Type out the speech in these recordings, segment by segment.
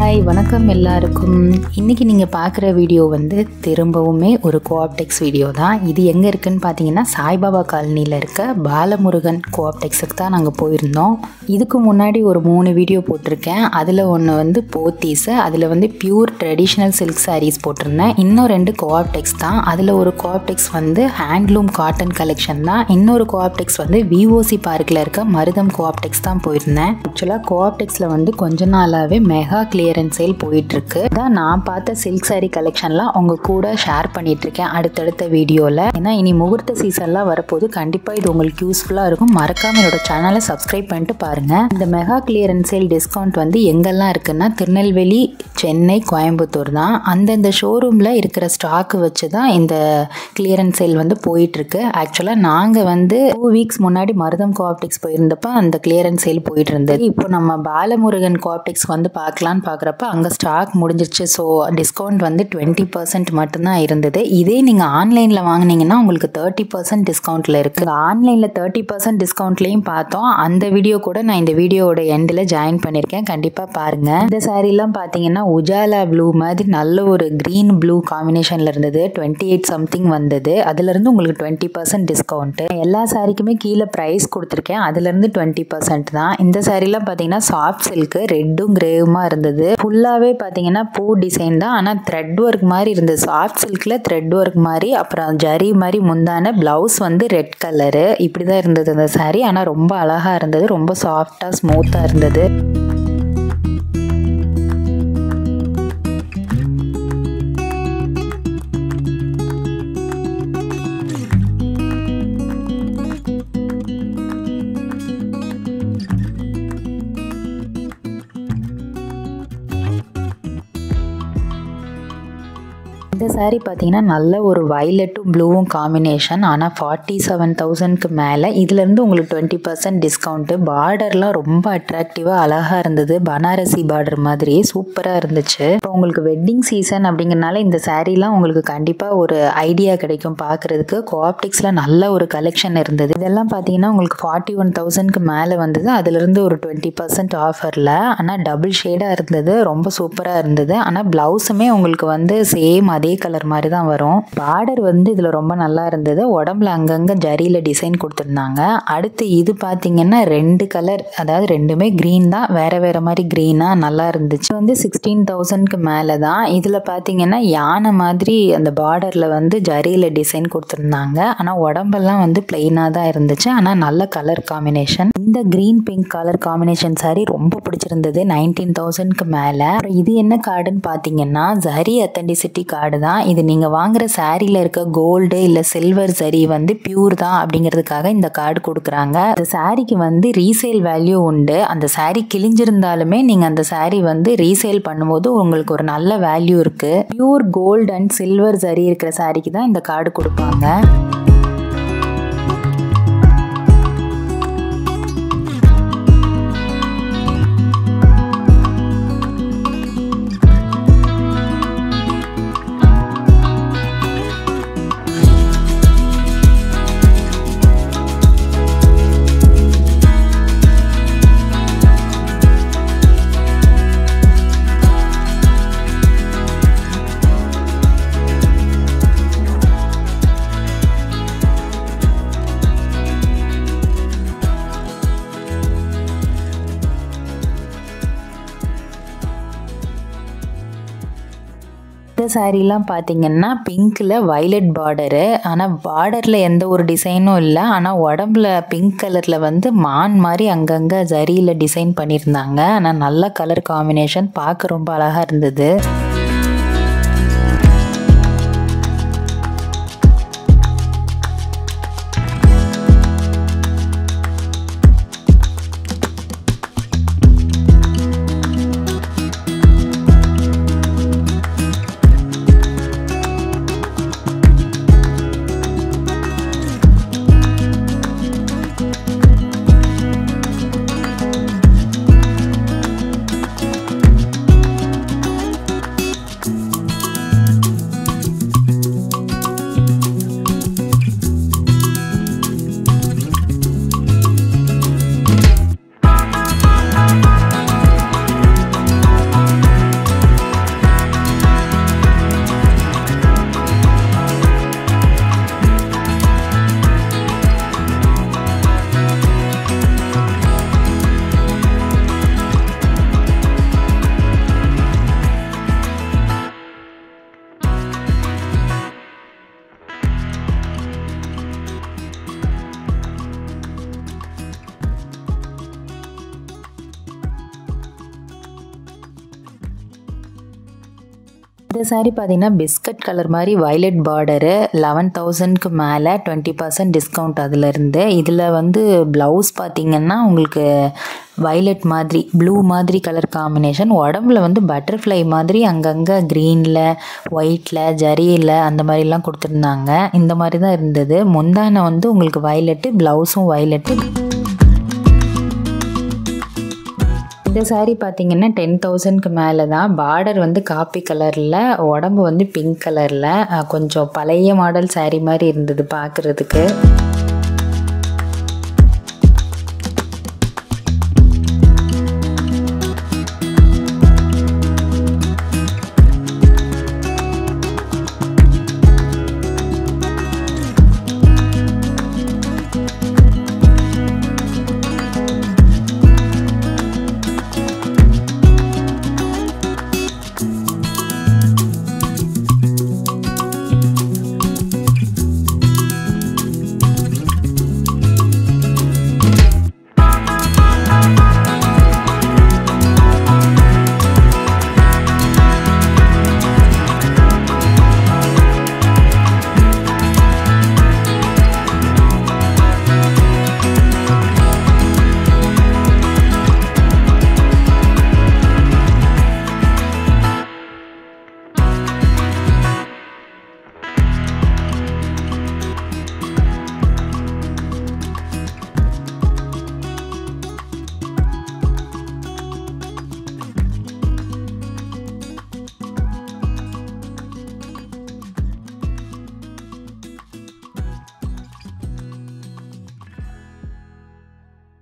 Hi வணக்கம் எல்லாருக்கும். இன்றைக்கி நீங்கள் பார்க்குற வீடியோ வந்து திரும்பவுமே ஒரு கோஆப்டெக்ஸ் வீடியோ தான். இது எங்கே இருக்குதுன்னு பார்த்தீங்கன்னா சாய்பாபா காலனியில் இருக்க பாலமுருகன் கோஆப்டெக்ஸுக்கு தான் நாங்கள் போயிருந்தோம். இதுக்கு முன்னாடி ஒரு 3 வீடியோ போட்டிருக்கேன். அதில் ஒன்று வந்து போத்தீஸு, அதில் வந்து பியூர் ட்ரெடிஷ்னல் சில்க் சாரீஸ் போட்டிருந்தேன். இன்னும் 2 கோஆப்டெக்ஸ் தான். அதில் ஒரு கோஆப்டெக்ஸ் வந்து ஹேண்ட்லூம் காட்டன் கலெக்ஷன் தான். இன்னொரு கோஆப்டெக்ஸ் வந்து விஓசி பார்க்கில் இருக்க மருதம் கோஆப்டெக்ஸ் தான் போயிருந்தேன். ஆக்சுவலாக கோஆப்டெக்ஸில் வந்து கொஞ்ச நாளாகவே மெகா கிளியரன்ஸ் சேல் போயிட்டுருக்கு. அதான் நான் பார்த்த சில்க் சாரீ கலெக்ஷன்லாம் உங்கள் கூட ஷேர் பண்ணிகிட்ருக்கேன் அடுத்தடுத்த வீடியோவில். ஏன்னா இனி முகூர்த்த சீசன்லாம் வரப்போது, கண்டிப்பாக இது உங்களுக்கு யூஸ்ஃபுல்லாக இருக்கும். மறக்காமல் என்னோட சேனலை சப்ஸ்கிரைப் பண்ணிட்டு பாருங்கள். இந்த மெகா கிளியரன்ஸ் சேல் டிஸ்கவுண்ட் வந்து எங்கெல்லாம் இருக்குன்னா திருநெல்வேலி, சென்னை, கோயம்புத்தூர் தான். அந்தந்த ஷோரூமில் இருக்கிற ஸ்டாக்கு வச்சு தான் இந்த கிளியரன்ஸ் சேல் வந்து போயிட்டுருக்கு. ஆக்சுவலாக நாங்கள் வந்து 2 வீக்ஸ் முன்னாடி மருதம் கோஆப்டெக்ஸ் போயிருந்தப்போ அந்த கிளியரன்ஸ் சேல் போயிட்டு இருந்தது. இப்போ நம்ம பாலமுருகன் கோஆப்டெக்ஸ் வந்து பார்க்கலான்னு பார்க்குறப்ப அங்கே ஸ்டாக் முடிஞ்சிருச்சு. ஸோ டிஸ்கவுண்ட் வந்து 20% மட்டும்தான் இருந்தது. இதே நீங்கள் ஆன்லைனில் வாங்கினீங்கன்னா உங்களுக்கு 30% டிஸ்கவுண்ட்டில் இருக்குது. ஆன்லைனில் 30% டிஸ்கவுண்ட்லேயும் பார்த்தோம். அந்த வீடியோ கூட நான் இந்த வீடியோவோட எண்டில் ஜாயின் பண்ணியிருக்கேன், கண்டிப்பாக பாருங்கள். இந்த சாரீலாம் பார்த்தீங்கன்னா உஜாலா ப்ளூ மாதிரி நல்ல ஒரு க்ரீன் ப்ளூ காம்பினேஷனில் இருந்தது. 28 சம்திங் வந்தது. அதுலேருந்து உங்களுக்கு 20% டிஸ்கவுண்ட்டு. எல்லா சாரிக்குமே கீழே ப்ரைஸ் கொடுத்துருக்கேன், அதுலேருந்து 20% தான். இந்த சாரீலாம் பார்த்தீங்கன்னா சாஃப்ட் சில்க்கு, ரெட்டும் கிரேவுமா இருந்தது. ஃபுல்லாகவே பார்த்தீங்கன்னா பூ டிசைன் தான், ஆனால் த்ரெட் ஒர்க் மாதிரி இருந்தது. சாஃப்ட் சில்கில் த்ரெட் ஒர்க் மாதிரி, அப்புறம் ஜரி மாதிரி முந்தான, ப்ளவுஸ் வந்து ரெட் கலரு. இப்படி தான் இருந்தது அந்த சாரீ. ஆனால் ரொம்ப அழகாக இருந்தது, ரொம்ப சாஃப்டாக ஸ்மூத்தாக இருந்தது. இந்த சாரீ பார்த்தீங்கன்னா நல்ல ஒரு வயலட்டும் ப்ளூவும் காம்பினேஷன். ஆனால் 47,000க்கு மேலே. இதுலேருந்து உங்களுக்கு 20% டிஸ்கவுண்ட்டு. பார்டர்லாம் ரொம்ப அட்ராக்டிவாக அழகாக இருந்தது. பனாரசி பார்டர் மாதிரி சூப்பராக இருந்துச்சு. இப்போ உங்களுக்கு வெட்டிங் சீசன் அப்படிங்கிறனால இந்த சாரீலாம் உங்களுக்கு கண்டிப்பாக ஒரு ஐடியா கிடைக்கும் பார்க்குறதுக்கு. கோஆப்டெக்ஸில் நல்ல ஒரு கலெக்ஷன் இருந்தது. இதெல்லாம் பார்த்தீங்கன்னா உங்களுக்கு 41,000க்கு மேலே வந்தது. அதுலேருந்து ஒரு 20% ஆஃபரில். ஆனால் டபுள் ஷேடாக இருந்தது, ரொம்ப சூப்பராக இருந்தது. ஆனால் ப்ளவுஸுமே உங்களுக்கு வந்து சேம் அதே கலர் மாதிரி தான் வரும். பார்டர் வந்து இதில் ரொம்ப நல்லா இருந்தது. உடம்புல அங்கங்கே ஜரியில் டிசைன் கொடுத்துருந்தாங்க. அடுத்து இது பார்த்தீங்கன்னா 2 கலர், அதாவது ரெண்டுமே க்ரீன் தான், வேறு வேறு மாதிரி க்ரீனாக நல்லா இருந்துச்சு. வந்து 16,000க்கு மேலே தான். இதில் பார்த்தீங்கன்னா யானை மாதிரி அந்த பார்டரில் வந்து ஜரியில் டிசைன் கொடுத்துருந்தாங்க. ஆனால் உடம்பெல்லாம் வந்து பிளெயினாக தான் இருந்துச்சு. ஆனால் நல்ல கலர் காம்பினேஷன். இந்த green pink colour combination sorry ரொம்ப பிடிச்சிருந்தது. 19,000க்கு மேலே. இது என்ன கார்டுன்னு பார்த்தீங்கன்னா ஜரி அத்தென்டிசிட்டி கார்டு தான். இது நீங்கள் வாங்குற சாரியில் இருக்க கோல்டு இல்லை சில்வர் சரி வந்து பியூர் தான் அப்படிங்கிறதுக்காக இந்த கார்டு கொடுக்குறாங்க. இந்த சாரிக்கு வந்து ரீசேல் வேல்யூ உண்டு. அந்த சாரி கிழிஞ்சிருந்தாலுமே நீங்கள் அந்த சாரி வந்து ரீசேல் பண்ணும்போது உங்களுக்கு ஒரு நல்ல வேல்யூ இருக்குது. பியூர் கோல்டு அண்ட் சில்வர் சரி இருக்கிற சாரிக்கு தான் இந்த கார்டு கொடுப்பாங்க. இந்த சாரீலாம் பார்த்தீங்கன்னா பிங்க்கில் வயலட் பார்டரு. ஆனால் பார்டரில் எந்த ஒரு டிசைனும் இல்லை. ஆனால் உடம்புல பிங்க் கலரில் வந்து மான் மாதிரி அங்கங்கே ஜரியில் டிசைன் பண்ணியிருந்தாங்க. ஆனால் நல்ல கலர் காம்பினேஷன், பார்க்க ரொம்ப அழகாக இருந்தது. இந்த சாரீ பார்த்தீங்கன்னா பிஸ்கட் கலர் மாதிரி வயலட் பார்டரு 11,000க்கு மேலே 20% டிஸ்கவுண்ட் அதிலிருந்து. இதில் வந்து ப்ளவுஸ் பார்த்தீங்கன்னா உங்களுக்கு வயலட் மாதிரி ப்ளூ மாதிரி கலர் காம்பினேஷன். உடம்புல வந்து பட்டர்ஃப்ளை மாதிரி அங்கங்கே க்ரீனில் ஒயிட்டில் ஜரியில் அந்த மாதிரிலாம் கொடுத்துருந்தாங்க. இந்த மாதிரி தான் இருந்தது. முந்தானை வந்து உங்களுக்கு வயலட்டு, ப்ளவுஸும் வயலட்டு. இந்த சாரீ பார்த்தீங்கன்னா 10,000க்கு மேலே தான். பார்டர் வந்து காப்பி கலரில், உடம்பு வந்து பிங்க் கலரில், கொஞ்சம் பழைய மாடல் சாரீ மாதிரி இருந்தது பார்க்குறதுக்கு.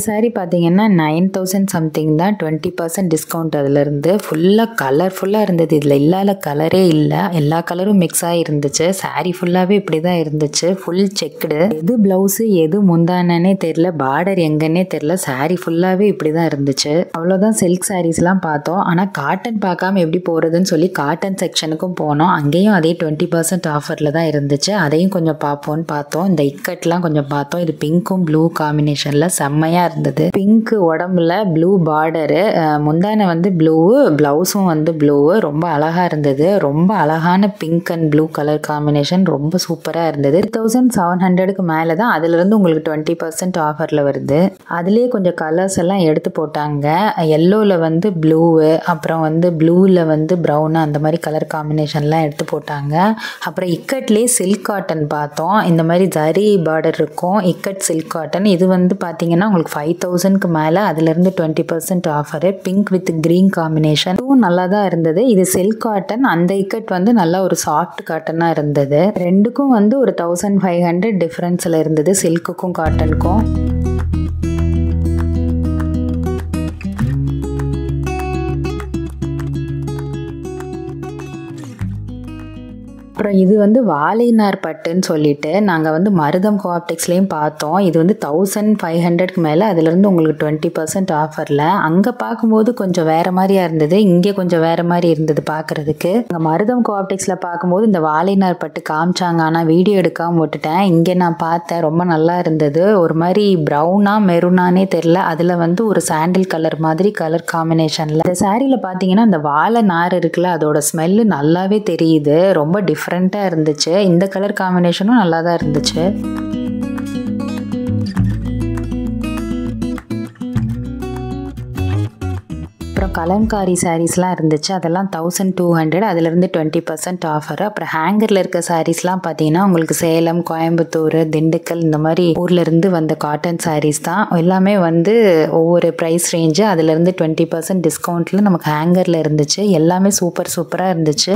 சாரீ பார்த்தீங்கன்னா 9,000 சம்திங் தான். 20% டிஸ்கவுண்ட் அதிலிருந்து. ஃபுல்லாக கலர்ஃபுல்லாக இருந்தது. இதில் இல்லாத கலரே இல்லை, எல்லா கலரும் மிக்ஸ் ஆகி இருந்துச்சு. சாரீ ஃபுல்லாகவே இப்படி தான் இருந்துச்சு. Full checked. எது ப்ளவுஸு எது முந்தானே தெரில, பார்டர் எங்கன்னே தெரில. சாரீ ஃபுல்லாகவே இப்படி தான் இருந்துச்சு. அவ்வளோதான். சில்க் சாரீஸ்லாம் பார்த்தோம். ஆனால் காட்டன் பார்க்காம எப்படி போகிறதுன்னு சொல்லி காட்டன் செக்ஷனுக்கும் போனோம். அங்கேயும் அதே 20% ஆஃபரில் தான் இருந்துச்சு. அதையும் கொஞ்சம் பார்ப்போன்னு பார்த்தோம். இந்த இக்கட்லாம் கொஞ்சம் பார்த்தோம். இது பிங்க்கும் ப்ளூ காம்பினேஷனில் செம்மையாக இருந்தது. பிங்க் உடம்புல ப்ளூ பார்டரு, முந்தானை வந்து ப்ளூ, ப்ளவுஸும் வந்து ப்ளூ. ரொம்ப அழகா இருந்தது. ரொம்ப அழகான pink and blue colour combination. ரொம்ப சூப்பராக இருந்தது. 3,700க்கு மேலே தான். அதுலேருந்து உங்களுக்கு 20% ஆஃபரில் வருது. அதுலேயே கொஞ்சம் கலர்ஸ் எல்லாம் எடுத்து போட்டாங்க. எல்லோவில் வந்து ப்ளூவு, அப்புறம் வந்து ப்ளூவில் வந்து ப்ரௌனு, அந்த மாதிரி கலர் காம்பினேஷன்லாம் எடுத்து போட்டாங்க. அப்புறம் இக்கட்லேயே சில்க் காட்டன் பார்த்தோம். இந்த மாதிரி ஜரி பார்டர் இருக்கும். Ikat silk cotton. இது வந்து பார்த்தீங்கன்னா உங்களுக்கு 5,000க்கு மேலே. அதுலேருந்து 20% offer. Pink with green combination. இதுவும் நல்லா தான் இருந்தது. இது சில்க் காட்டன். அந்த இக்கட் வந்து நல்லா ஒரு சாஃப்ட் காட்டனாக இருந்தது. ரெண்டுக்கும் வந்து ஒரு 1,500 டிஃப்ரென்ஸில் இருந்தது, சில்க்குக்கும் காட்டனுக்கும். அப்புறம் இது வந்து வாழைநார் பட்டுன்னு சொல்லிட்டு நாங்கள் வந்து மருதம் கோஆப்டெக்ஸ்லேயும் பார்த்தோம். இது வந்து 1,500க்கு மேலே. அதுலேருந்து உங்களுக்கு 20% ஆஃபரில். அங்கே பார்க்கும்போது கொஞ்சம் வேறு மாதிரியாக இருந்தது, இங்கே கொஞ்சம் வேறு மாதிரி இருந்தது பார்க்குறதுக்கு. அங்கே மருதம் கோஆப்டெக்ஸில் பார்க்கும்போது இந்த வாழைநார் பட்டு காமிச்சாங்க. ஆனால் வீடியோ எடுக்காமல் விட்டுட்டேன். இங்கே நான் பார்த்தேன், ரொம்ப நல்லா இருந்தது. ஒரு மாதிரி ப்ரௌனா மெரூனானே தெரில. அதில் வந்து ஒரு சாண்டில் கலர் மாதிரி கலர் காம்பினேஷனில். இந்த சாரியில் பார்த்தீங்கன்னா அந்த வாழை நார் இருக்குல்ல, அதோட ஸ்மெல்லு நல்லாவே தெரியுது. ரொம்ப டிஃப்ரெண்ட்டாக இருந்துச்சு. இந்த கலர் காம்பினேஷனும் நல்லா தான் இருந்துச்சு. அப்புறம் கலம்காரி சாரீஸ்லாம் இருந்துச்சு. அதெல்லாம் 1,200. அதுலேருந்து 20% ஆஃபர். அப்புறம் ஹேங்கரில் இருக்க சாரீஸ்லாம் பார்த்தீங்கன்னா உங்களுக்கு சேலம், கோயம்புத்தூர், திண்டுக்கல் இந்த மாதிரி ஊர்லேருந்து வந்த காட்டன் சாரீஸ் தான். எல்லாமே வந்து ஒவ்வொரு ப்ரைஸ் ரேஞ்சு. அதுலேருந்து 20% டிஸ்கவுண்ட்டில் நமக்கு ஹேங்கரில் இருந்துச்சு. எல்லாமே சூப்பராக இருந்துச்சு.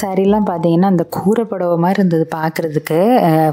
சாரீலாம் பார்த்தீங்கன்னா அந்த கூரை புடவை மாதிரி இருந்தது பார்க்குறதுக்கு.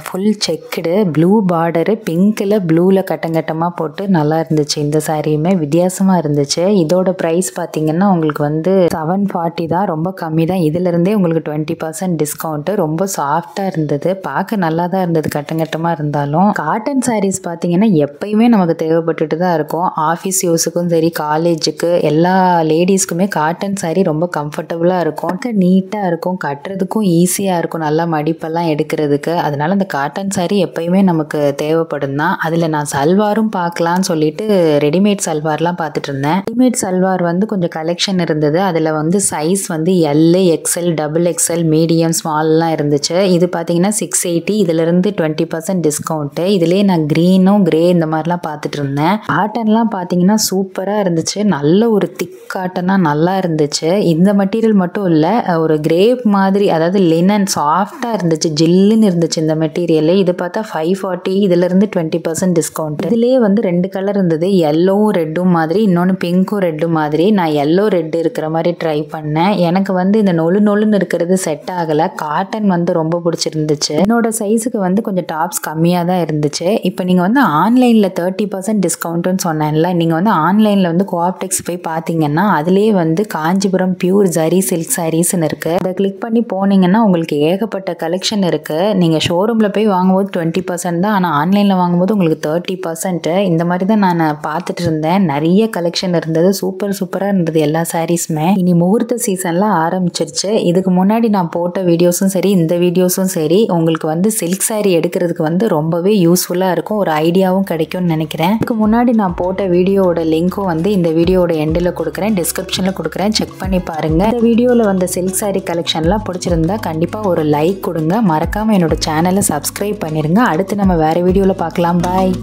ஃபுல் செக்குடு, ப்ளூ பார்டரு, பிங்க்கில் ப்ளூவில் கட்டங்கட்டமாக போட்டு நல்லா இருந்துச்சு. இந்த சாரியுமே வித்தியாசமாக இருந்துச்சு. இதோட ப்ரைஸ் பார்த்தீங்கன்னா உங்களுக்கு வந்து 740 தான், ரொம்ப கம்மி தான். இதிலிருந்தே உங்களுக்கு 20% டிஸ்கவுண்ட்டு. ரொம்ப சாஃப்டாக இருந்தது, பார்க்க நல்லா தான் இருந்தது கட்டங்கட்டமாக இருந்தாலும். காட்டன் சாரீஸ் பார்த்தீங்கன்னா எப்பயுமே நமக்கு தேவைப்பட்டுட்டு தான் இருக்கும். ஆஃபீஸ் யூஸுக்கும் சரி, காலேஜுக்கு, எல்லா லேடிஸ்க்குமே காட்டன் சாரீ ரொம்ப கம்ஃபர்டபுளாக இருக்கும், நீட்டாக இருக்கும், கட்டுறதுக்கும் ஈஸியாக இருக்கும், நல்லா மடிப்பெல்லாம் எடுக்கிறதுக்கு. அதனால அந்த காட்டன் சாரீ எப்பயுமே நமக்கு தேவைப்படும் தான். அதில் நான் சல்வாரும் பார்க்கலான்னு சொல்லிட்டு ரெடிமேட் சல்வார்லாம் பார்த்துட்டு இருந்தேன். ரெடிமேட் சல்வார் வந்து கொஞ்சம் கலெக்ஷன் இருந்தது. அதில் வந்து சைஸ் வந்து L, XL, double XL, medium, ஸ்மால்லாம் இருந்துச்சு. இது பார்த்தீங்கன்னா 680, இதிலிருந்து 20% டிஸ்கவுண்ட்டு. இதுலேயே நான் க்ரீனும் கிரே இந்த மாதிரிலாம் பார்த்துட்டு இருந்தேன். காட்டன்லாம் பார்த்தீங்கன்னா சூப்பராக இருந்துச்சு, நல்ல ஒரு திக் காட்டனாக நல்லா இருந்துச்சு. இந்த மெட்டீரியல் மட்டும் இல்லை, ஒரு கிரேப் மாதிரி, அதாவது லினன் சாஃப்டாக இருந்துச்சு, ஜில்லுன்னு இருந்துச்சு இந்த மெட்டீரியல். இது பார்த்தா 540, இதிலிருந்து 20% டிஸ்கவுண்ட். இதுலேயே வந்து 2 கலர் இருந்தது, எல்லோவும் ரெட்டும் மாதிரி, இன்னொன்று பிங்க்கும் ரெட்டும் மாதிரி. நான் எல்லோ ரெட் இருக்கிற மாதிரி ட்ரை பண்ணேன். எனக்கு வந்து இந்த நொழுன்னு இருக்கிறது செட் ஆகலை. காட்டன் வந்து ரொம்ப பிடிச்சிருந்துச்சு. என்னோட சைஸுக்கு வந்து கொஞ்சம் டாப்ஸ் கம்மியாக தான் இருந்துச்சு. இப்போ நீங்கள் வந்து ஆன்லைனில் 30% டிஸ்கவுண்ட்டுன்னு சொன்னேன்ல, நீங்கள் வந்து ஆன்லைனில் வந்து கோஆப்டெக்ஸ் போய் பார்த்தீங்கன்னா அதுலேயே வந்து காஞ்சிபுரம் பியூர் ஜரி சில்க் சாரீஸ்ன்னு இருக்குது. அதை கிளிக் பண்ணி போனீங்கன்னா உங்களுக்கு ஏகப்பட்ட கலெக்ஷன் இருக்குது. நீங்கள் ஷோரூமில் போய் வாங்கும்போது 20% தான், ஆனால் ஆன்லைனில் வாங்கும்போது உங்களுக்கு 30%. இந்த மாதிரி தான் நான் பார்த்துட்டு இருந்தேன். நிறைய கலெக்ஷன் இருந்தது, சூப்பராக இருந்தது எல்லா சாரீஸுமே. இனி முகூர்த்த சீசன்லாம் ஆரம்பிச்சிருச்சு. இதுக்கு முன்னாடி நான் போட்ட வீடியோஸும் சரி, இந்த வீடியோஸும் சரி, உங்களுக்கு வந்து சில்க் சாரீ எடுக்கிறதுக்கு வந்து ரொம்பவே யூஸ்ஃபுல்லாக இருக்கும், ஒரு ஐடியாவும் கிடைக்கும்னு நினைக்கிறேன். இதுக்கு முன்னாடி நான் போட்ட வீடியோவோட லிங்க்கும் வந்து இந்த வீடியோவோட எண்டில் கொடுக்குறேன், டிஸ்கிரிப்ஷனில் கொடுக்குறேன், செக் பண்ணி பாருங்கள். இந்த வீடியோவில் வந்த சில்க் சாரீ கலெக்ஷன்லாம் பிடிச்சிருந்தா கண்டிப்பாக ஒரு லைக் கொடுங்க, மறக்காமல் என்னோட சேனலை சப்ஸ்கிரைப் பண்ணிடுங்க. அடுத்து நம்ம வேறு வீடியோவில் பார்க்கலாம். பாய்.